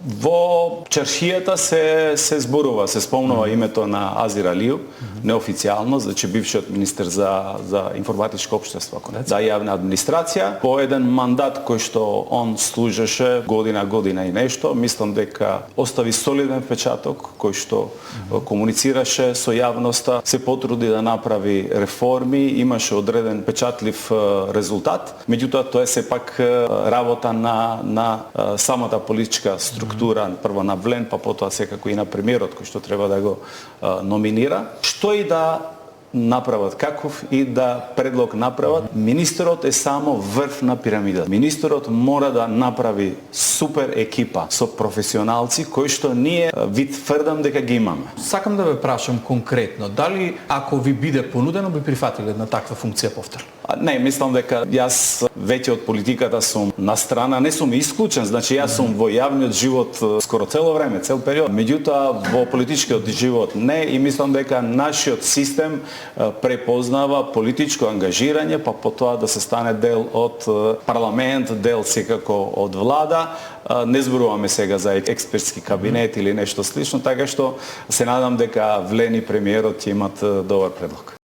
Во чаршијата се зборува, се спомнува името на Азир Алиев, неофицијално, значи бившиот министер за информатичко општество, за јавна администрација, по еден мандат кој што он служеше година и нешто, мислам дека остави солиден печаток кој што комуницираше со јавноста, се потруди да направи реформи, имаше одреден печатлив резултат, меѓутоа тоа е сепак работа на самата политичка структура, прво на Влен, па потоа секако и на премиерот кој што треба да го номинира. Што и да направат, каков и да предлог направат, министерот е само врв на пирамидата. Министерот мора да направи супер екипа со професионалци кои што ние ви тврдам дека ги имаме. Сакам да ве прашам конкретно, дали ако ви биде понудено би прифатиле на таква функција повторно? Не, мислам дека јас веќе од политиката сум на страна, не сум исклучен, значи јас сум во јавниот живот скоро цело време, цел период. Меѓутоа во политичкиот живот не, и мислам дека нашиот систем препознава политичко ангажирање, па потоа да се стане дел од парламент, дел секако од влада. Не зборуваме сега за експертски кабинет или нешто слично, така што се надам дека Влен и премиерот ќе имат добар предлог.